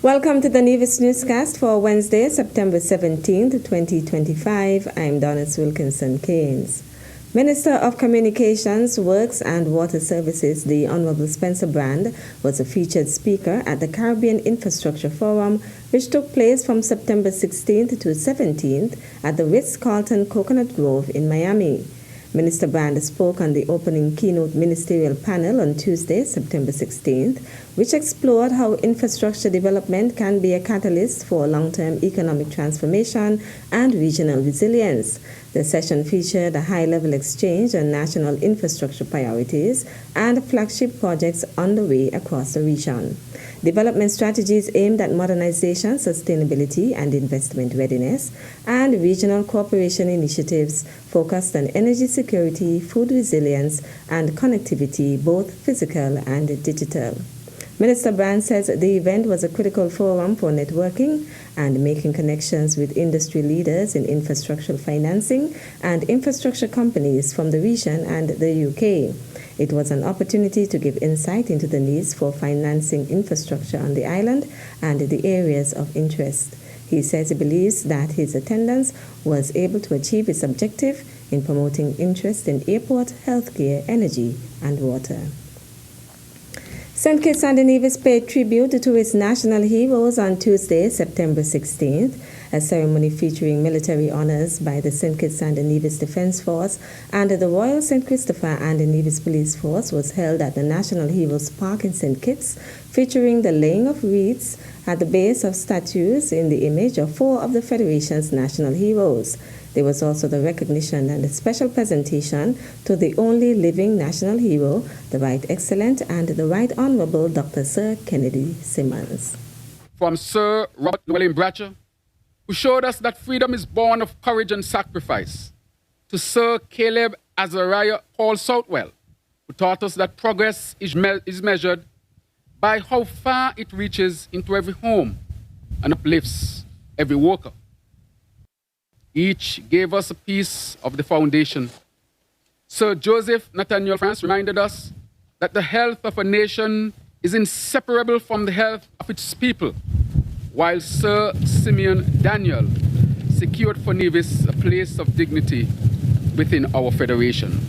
Welcome to the Nevis Newscast for Wednesday, September 17th, 2025. I'm Donis Wilkinson Keynes. Minister of Communications, Works and Water Services, the Honorable Spencer Brand, was a featured speaker at the Caribbean Infrastructure Forum, which took place from September 16th to 17th at the Ritz-Carlton Coconut Grove in Miami. Minister Brand spoke on the opening keynote ministerial panel on Tuesday, September 16th, which explored how infrastructure development can be a catalyst for long-term economic transformation and regional resilience. The session featured a high-level exchange on national infrastructure priorities and flagship projects underway across the region. Development strategies aimed at modernization, sustainability, and investment readiness, and regional cooperation initiatives focused on energy security, food resilience, and connectivity, both physical and digital. Minister Brand says the event was a critical forum for networking and making connections with industry leaders in infrastructure financing and infrastructure companies from the region and the UK. It was an opportunity to give insight into the needs for financing infrastructure on the island and the areas of interest. He says he believes that his attendance was able to achieve its objective in promoting interest in airport, healthcare, energy, and water. St. Kitts and Nevis paid tribute to its national heroes on Tuesday, September 16th. A ceremony featuring military honors by the St. Kitts and Nevis Defence Force and the Royal St. Christopher and Nevis Police Force was held at the National Heroes Park in St. Kitts, featuring the laying of wreaths at the base of statues in the image of 4 of the Federation's national heroes. There was also the recognition and a special presentation to the only living national hero, the Right Excellent and the Right Honorable Dr. Sir Kennedy Simmons. From Sir Robert Llewellyn Bratcher, who showed us that freedom is born of courage and sacrifice, to Sir Caleb Azariah Paul Southwell, who taught us that progress is measured by how far it reaches into every home and uplifts every worker. Each gave us a piece of the foundation. Sir Joseph Nathaniel France reminded us that the health of a nation is inseparable from the health of its people, while Sir Simeon Daniel secured for Nevis a place of dignity within our federation,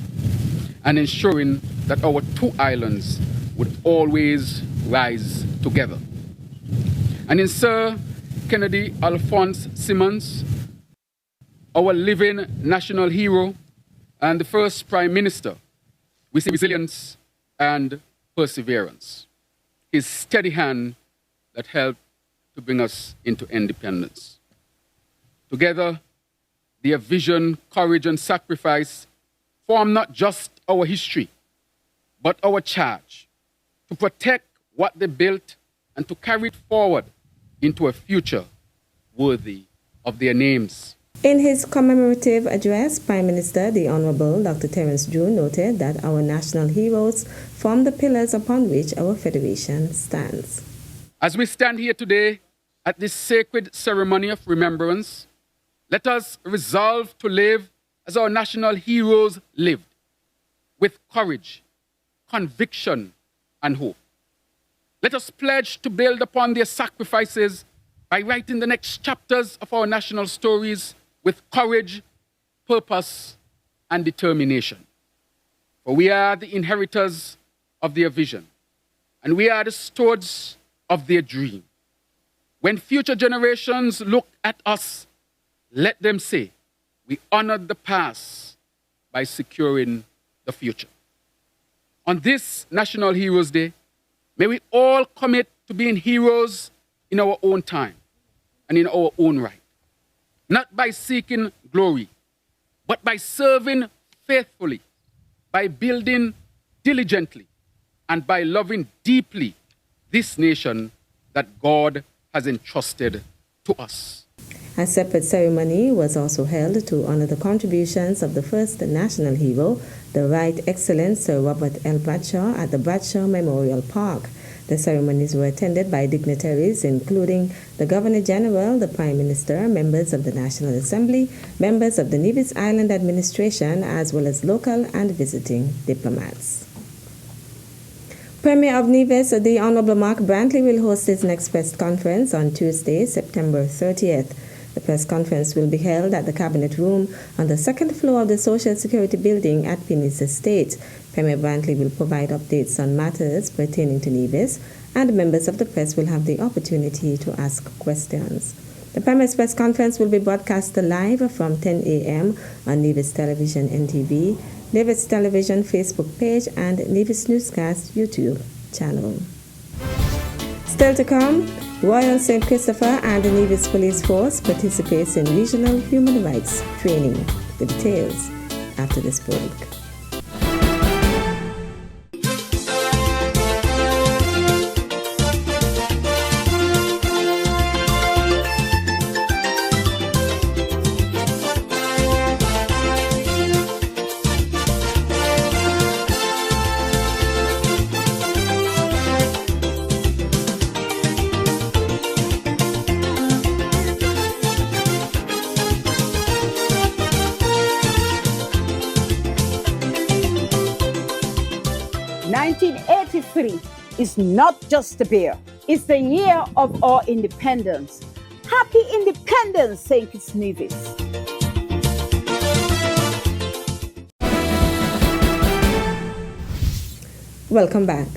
and ensuring that our 2 islands would always rise together. And in Sir Kennedy Alphonse Simmons, our living national hero and the first Prime Minister, we see resilience and perseverance. His steady hand that helped to bring us into independence. Together, their vision, courage, and sacrifice form not just our history, but our charge to protect what they built and to carry it forward into a future worthy of their names. In his commemorative address, Prime Minister, the Honorable Dr. Terence Drew, noted that our national heroes form the pillars upon which our federation stands. As we stand here today at this sacred ceremony of remembrance, let us resolve to live as our national heroes lived, with courage, conviction, and hope. Let us pledge to build upon their sacrifices by writing the next chapters of our national stories with courage, purpose, and determination. For we are the inheritors of their vision, and we are the stewards of their dream. When future generations look at us, let them say, we honored the past by securing the future. On this National Heroes Day, may we all commit to being heroes in our own time and in our own right. Not by seeking glory, but by serving faithfully, by building diligently, and by loving deeply this nation that God has entrusted to us. A separate ceremony was also held to honor the contributions of the first national hero, the Right Excellent Sir Robert L. Bradshaw, at the Bradshaw Memorial Park. The ceremonies were attended by dignitaries including the Governor General, the Prime Minister, members of the National Assembly, members of the Nevis Island Administration, as well as local and visiting diplomats. Premier of Nevis, the Honorable Mark Brantley, will host his next press conference on Tuesday, September 30th. The press conference will be held at the Cabinet Room on the second floor of the Social Security Building at Pinnis Estate. Premier Brantley will provide updates on matters pertaining to Nevis, and members of the press will have the opportunity to ask questions. The Premier's press conference will be broadcast live from 10 a.m. on Nevis Television NTV, Nevis Television Facebook page, and Nevis Newscast YouTube channel. Still to come, Royal St. Christopher and the Nevis Police Force participates in regional human rights training. The details after this break. Is not just a beer. It's the year of our independence. Happy Independence, St. Kitts Nevis. Welcome back.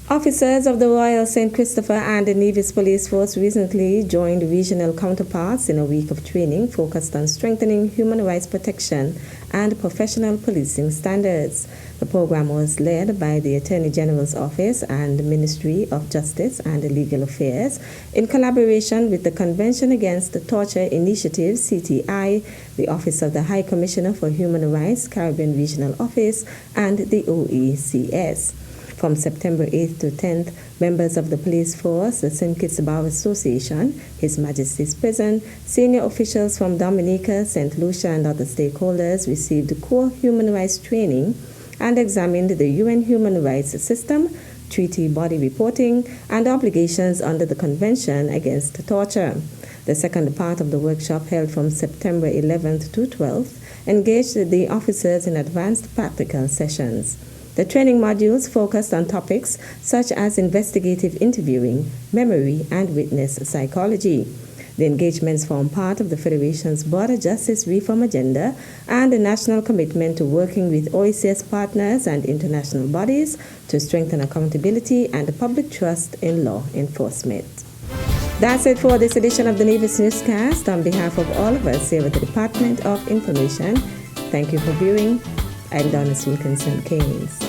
Officers of the Royal St. Christopher and the Nevis Police Force recently joined regional counterparts in a week of training focused on strengthening human rights protection and professional policing standards. The program was led by the Attorney General's Office and the Ministry of Justice and Legal Affairs in collaboration with the Convention Against Torture Initiative, CTI, the Office of the High Commissioner for Human Rights, Caribbean Regional Office, and the OECS. From September 8th to 10th, members of the police force, the St. Kitts Bar Association, His Majesty's Prison, senior officials from Dominica, St. Lucia, and other stakeholders received core human rights training and examined the UN human rights system, treaty body reporting, and obligations under the Convention Against Torture. The second part of the workshop, held from September 11th to 12th, engaged the officers in advanced practical sessions. The training modules focused on topics such as investigative interviewing, memory, and witness psychology. The engagements form part of the Federation's Border Justice Reform Agenda and the national commitment to working with OECS partners and international bodies to strengthen accountability and public trust in law enforcement. That's it for this edition of the Nevis Newscast. On behalf of all of us here at the Department of Information, thank you for viewing. I'm Donna Wilkinson Keynes.